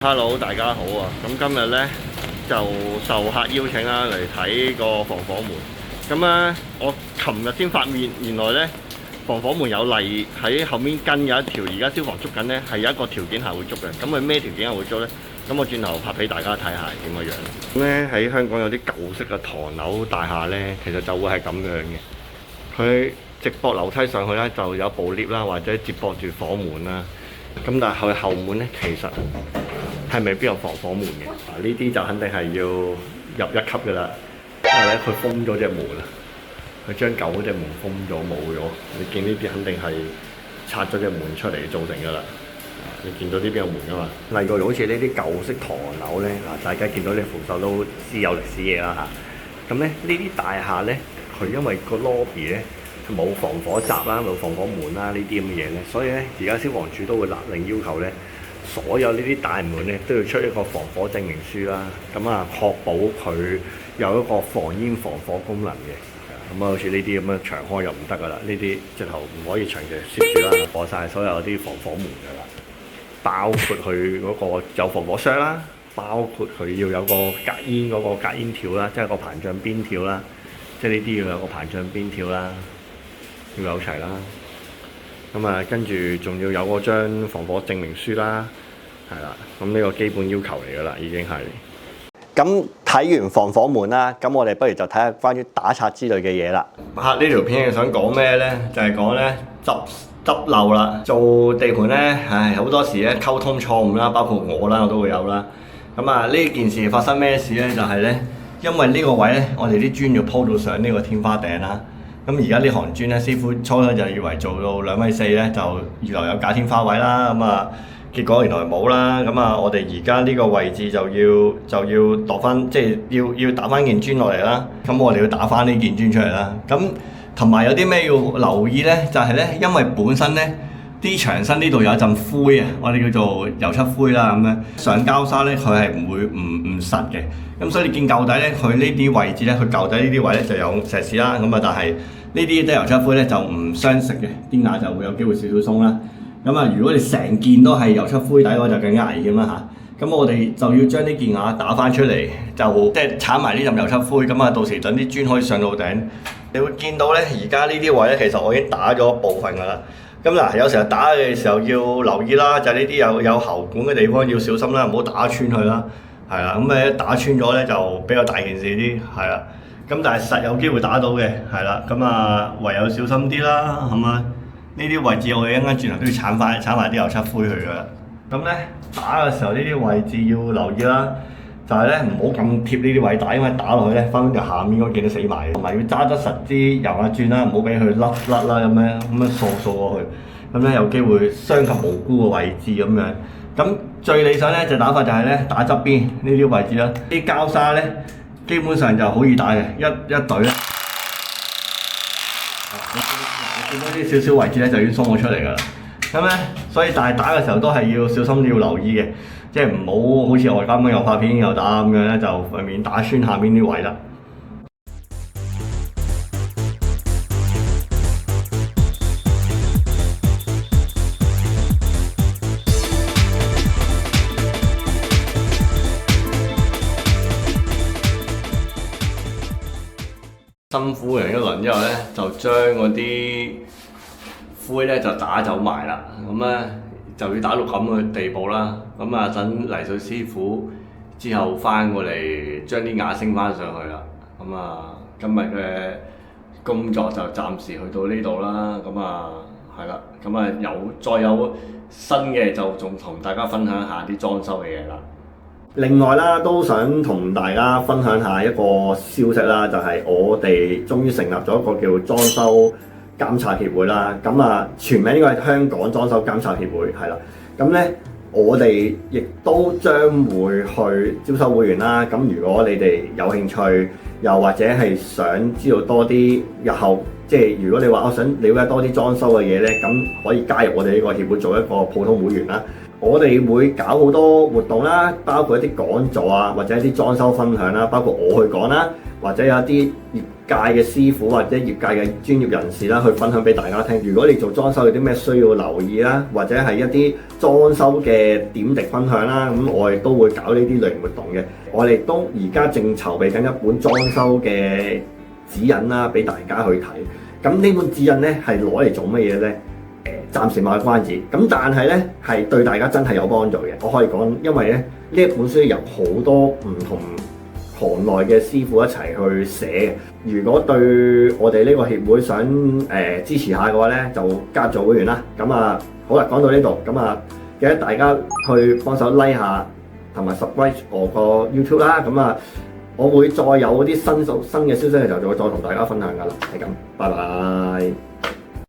Hello，大家好啊！咁今日呢，就受客邀請啦，嚟睇個防火門。咁咧，我琴日先發現，原來呢防火門有例喺後面跟有一條，而家消防捉緊呢，係有一個條件下會捉嘅。咁佢咩條件下會捉呢？咁我轉頭拍俾大家睇下點個樣。咁咧喺香港有啲舊式嘅唐樓大廈呢，其實就會係咁樣嘅。佢直駁樓梯上去呢，就有部 lift 啦，或者接駁住火門啦。咁但係佢後門呢，其實係未必有防火門嘅。呢啲就肯定係要入一級嘅啦，因為咧佢封咗隻門啊，佢將舊嗰隻門封咗冇咗。你見呢啲肯定係拆咗隻門出嚟造成㗎啦。你見到呢邊有門㗎嘛？例如好似呢啲舊式唐樓咧，大家見到啲扶手都知有歷史嘢啦嚇。咁咧呢啲大廈咧，佢因為個 lobby 咧冇防火閘啦，冇防火門啦，呢啲咁嘅嘢咧，所以咧而家消防處都會勒令要求咧，所有呢啲大門咧都要出一個防火證明書啦。咁啊，確保佢有一個防煙防火功能嘅。咁啊，好似呢啲咁樣長開又唔得噶啦，呢啲直頭唔可以長期攝住啦，破晒所有啲防火門噶啦。包括佢嗰個有防火箱啦，包括佢要有個隔煙嗰個隔煙條啦，即係個膨脹邊條啦，即係呢啲要有個膨脹邊條啦，要有齊啦。咁啊，跟住仲要有嗰張防火證明書啦，係啦。咁呢個基本要求嚟㗎啦，已經係。咁睇完防火門啦，咁我哋不如就睇下關於打拆之類嘅嘢啦。拍呢條片係想講咩呢？就係講呢執漏啦，做地盤呢，唉好多時咧溝通錯誤啦，包括我啦，我都會有啦。咁啊，呢件事發生咩事呢？就係呢，因為呢個位呢，我哋啲磚要鋪到上呢個天花頂啦。咁而家呢行磚咧，師傅初初就以為做到2.4米咧，就預留有假天花位啦。咁啊，結果原來冇啦。咁啊，我哋而家呢個位置就要度翻，即係要打翻件磚落嚟啦。咁我哋要打翻呢件磚出嚟啦。咁同埋有啲咩要留意咧？就係咧，因為本身咧啲牆身呢度有一陣灰啊，我哋叫做油漆灰啦。咁樣上膠砂咧，佢係唔會唔實嘅。咁所以你見舊底咧，佢呢啲位置咧，佢舊底呢啲位咧就有石屎啦。咁啊，但係呢啲油漆灰咧就唔相食嘅，啲瓦就會有機會少少鬆啦。咁啊，如果你成件都係油漆灰底嘅話，就更加危險啦嚇。咁我哋就要將呢件瓦打翻出嚟，就即係剷埋呢陣油漆灰。咁啊，到時等啲磚可以上到頂。你會見到咧，而家呢啲位咧，其實我已經打咗部分㗎啦。咁嗱，有時候打嘅時候要留意啦，就係呢啲有喉管嘅地方要小心啦，唔好打穿佢啦。係啦，咁打穿咗咧就比較大件事啲，係啦。咁但係實有機會打到嘅，係啦。咁啊，唯有小心啲啦，係嘛？呢啲位置我哋一陣轉頭都要剷埋啲油漆灰去㗎。咁咧打嘅時候呢啲位置要留意啦，就係咧唔好咁貼呢啲位打，因為打落去咧分就下面嗰件都死埋，同埋要揸得實啲油壓鑽啦，唔好俾佢甩啦咁樣掃過去，咁咧有機會傷及無辜嘅位置咁樣。咁最理想咧就打法就係咧打側邊呢啲位置啦，啲膠砂咧基本上就好易打嘅，一隊咧，你見到啲少少位置咧就已經鬆咗出嚟㗎啦。咁咧，所以但係打嘅時候都係要小心要留意嘅，即係唔好好似我啱啱又拍片又打咁樣咧，就避免打穿下面啲位啦。辛苦完一輪之後咧，就將嗰啲灰咧就打走埋啦。咁咧就要打到咁嘅地步啦。咁啊，等泥水師傅之後翻過嚟將啲瓦升翻上去啦。咁啊，今日嘅工作就暫時去到呢度啦。咁啊，係啦。咁啊，再有新嘅就仲同大家分享下啲裝修嘅嘢啦。另外啦，都想同大家分享下一個消息啦，就係我哋終於成立咗一個叫裝修監察協會啦。咁啊，全名應該係香港裝修監察協會，係啦。咁咧，我哋亦都將會去招收會員啦。咁如果你哋有興趣，又或者係想知道多啲日後，即係如果你話我想了解多啲裝修嘅嘢咧，咁可以加入我哋呢個協會做一個普通會員啦。我哋會搞好多活動啦，包括一啲講座啊，或者一啲裝修分享啦，包括我去講啦，或者有一啲業界嘅師傅或者業界嘅專業人士啦，去分享俾大家聽。如果你做裝修有啲咩需要留意啦，或者係一啲裝修嘅點滴分享啦，咁我哋都會搞呢啲類型活動嘅。我哋都而家正籌備緊一本裝修嘅指引啦，俾大家去睇。咁呢本指引咧係攞嚟做乜嘢咧？暫時賣個關子。咁但係咧係對大家真係有幫助嘅。我可以講，因為咧呢一本書由好多唔同行內嘅師傅一齊去寫嘅。如果對我哋呢個協會想支持下嘅話咧，就加入做會員啦。咁啊，好啦，講到呢度，咁啊記得大家去幫手 like 下同埋 subscribe 我個 YouTube 啦。咁啊，我會再有啲新嘅消息嘅時候，就會再同大家分享噶啦。係咁，拜拜。